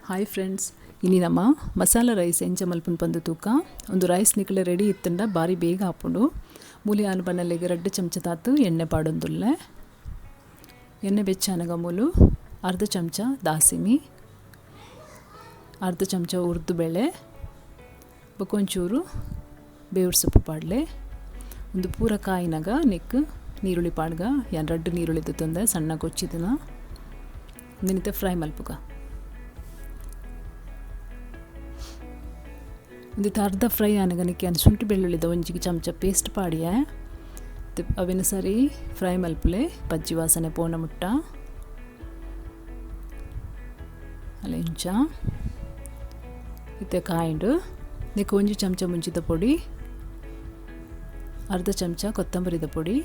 Hi friends, ಇನ್ನು ನಮ್ಮ masala rice ಎಂಚ ಮಲ್ಪುನ ಪಂದು ತೂಕ ಒಂದು ರೈಸ್ ನಿಕಲೆ ರೆಡಿ ಇತ್ತಂಡ ಬಾರಿ ಬೇಗ ಹಾಪುಂಡು. ಮೂಲಿ ಆನು ಬನ್ನಲೆಗೆ 2 ಚಮಚ ತಾತು ಎಣ್ಣೆ ಪಾಡೊಂದುಲ್ಲೆ. ಎಣ್ಣೆ ಬೆಚ್ಚಾನಗ ಮೂಲು ಅರ್ಧ ಚಮಚ ದಾಸಿಮಿ, ಅರ್ಧ ಚಮಚ ಉರ್ದು ಬೇಳೆ, ಬೊಕೊಂಚೂರು ಬೇವ್ರ ಸೊಪ್ಪು ಪಾಡಲೆ. ಒಂದು ಪೂರ ಕಾಯಿನಾಗ ನೆಕ್ ನೀರುಳ್ಳಿ ಪಾಡ್ಗ ಯಾನ್ 2 ನೀರುಳ್ಳಿ ತಂದೆ ಸಣ್ಣ ಕೊಚ್ಚಿದನ ನಿಂತೆ ಫ್ರೈ ಮಲ್ಪುಗ. ಒಂದು ಅರ್ಧ ಫ್ರೈ ಆನಗನಿಕೆ ಅನ್ ಶುಂಠಿ ಬೆಳ್ಳುಳ್ಳಿದ ಒಂಜಿಗೆ ಚಮಚ ಪೇಸ್ಟ್ ಪಾಡಿಯ ಅವಿನ ಸರಿ ಫ್ರೈ ಮಲ್ಪಲೆ ಪಜ್ಜಿ ವಾಸನೆ ಪೋನ ಮುಟ್ಟ ಅಲ್ಲ ಇಂಚ ಇತ್ತೆ ಕಾಯಿಂಡು ನೆಕ್ ಒಂಜಿ ಚಮಚ ಮುಂಚಿದ ಪೊಡಿ, ಅರ್ಧ ಚಮಚ ಕೊತ್ತಂಬರಿದ ಪೊಡಿ,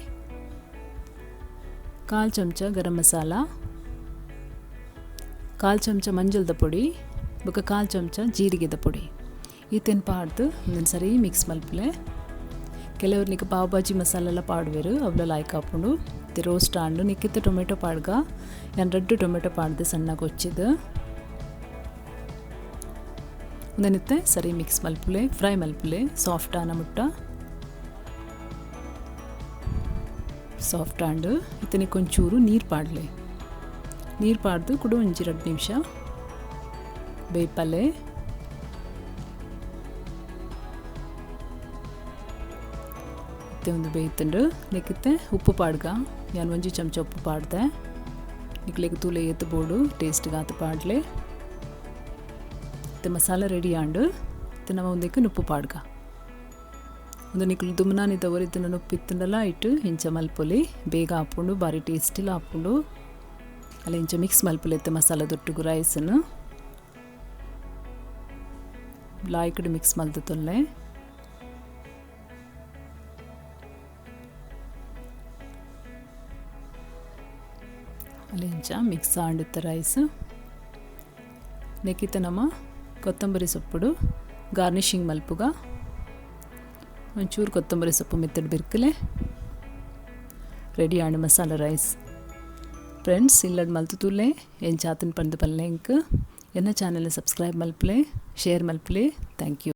1/4 ಚಮಚ ಗರಂ ಮಸಾಲ, 1/4 ಚಮಚ ಮಂಜಲ್ದ ಪೊಡಿ, ಬೊಕ 1/4 ಚಮಚ ಜೀರಿಗೆದ ಪೊಡಿ ಈತೇನು ಪಾಡ್ದು ಇನ್ನೊಂದು ಸರಿ ಮಿಕ್ಸ್ ಮಲ್ಪಲೆ. ಕೆಲವ್ರು ನಿಕ್ಕೆ ಪಾವ್ ಭಾಜಿ ಮಸಾಲೆ ಎಲ್ಲ ಪಾಡುವೆರು ಅವಳ ಲಾಯ್ಕ್ ಹಾಕೊಂಡು ರೋಸ್ಟ್ ಆಂಡು ನಿಕ್ಕಿತ್ತು ಟೊಮೆಟೊ ಪಾಡ್ಗ ಯಾನ್ 2 ಟೊಮೆಟೊ ಪಾಡ್ದು ಸಣ್ಣಗೆ ಹೊಚ್ಚಿದ್ದು ಒಂದನಿತ್ತೆ ಸರಿ ಮಿಕ್ಸ್ ಮಲ್ಪಲೆ ಫ್ರೈ ಮಲ್ಪಲೆ. ಸಾಫ್ಟ್ ಆನ ಮುಟ್ಟ ಸಾಫ್ಟ್ ಆಂಡು ಇತ್ತನಿಗೆ ಒಂಚೂರು ನೀರು ಪಾಡಲೆ. ನೀರು ಪಾಡ್ದು ಕೂಡ ಒಂಜಿ 2 ನಿಮಿಷ ಬೇಯ್ಪಲೆ. ಒಂದು ಬೇಯ್ತಂಡು ನೆಕ್ಕಿತ್ತೆ ಉಪ್ಪು ಪಾಡ್ಗ ಯಾನ್ ಒಂಜಿ ಚಮಚ ಉಪ್ಪು ಪಾಡ್ದೆ. ನಿಕ್ಲೆಗ್ ತೂಲೆ ಎತ್ತು ಬೋಡು ಟೇಸ್ಟ್ಗೆ ಆತು ಪಾಡ್ಲೆ. ಮತ್ತು ಮಸಾಲ ರೆಡಿ ಆಂಡು ನಾವು ಒಂದಕ್ಕೆ ಉಪ್ಪು ಪಾಡ್ಗ ಒಂದು ನಿಕ್ಲು ದುಮ್ನಾನಿದ್ದವರು ಇದನ್ನು ಉಪ್ಪಿತ್ತಂಡಲ್ಲ ಇಟ್ಟು ಇಂಚ ಮಲ್ಪೊಲಿ ಬೇಗ ಹಾಕೊಂಡು ಭಾರಿ ಟೇಸ್ಟಿಲ್ಲ ಹಾಕೊಂಡು ಅಲ್ಲ ಇಂಚ ಮಿಕ್ಸ್ ಮಲ್ಪೊಲಿ ಮಸಾಲ ದೊಟ್ಟಿಗೂ ರೈಸನ್ನು ಲಾಯ್ಕಡೆ ಮಿಕ್ಸ್ ಮಲ್ದು ತೊಲ್ಲೆ. ಅಲ್ಲಿಂಚ ಮಿಕ್ಸ್ ಆಂಡುತ್ತೆ ರೈಸ್ ನೆಕ್ಕಿತ ನಮ್ಮ ಕೊತ್ತಂಬರಿ ಸೊಪ್ಪುಡು ಗಾರ್ನಿಷಿಂಗ್ ಮಲ್ಪುಗ ಒಂಚೂರು ಕೊತ್ತಂಬರಿ ಸೊಪ್ಪು ಮೆತ್ತಡು ಬಿರ್ಕಲೆ ರೆಡಿ ಆಂಡು ಮಸಾಲ ರೈಸ್. ಫ್ರೆಂಡ್ಸ್ ಇಲ್ಲಡ್ ಮಲ್ತು ತೂಲೆ ಎಂಚಾತನ ಪಂದು ಪಲ್ಲೆಂಕ್ ಎನ್ನ ಚಾನಲ್ ಸಬ್ಸ್ಕ್ರೈಬ್ ಮಲ್ಪಲೆ ಶೇರ್ ಮಲ್ಪಲೆ. Thank you.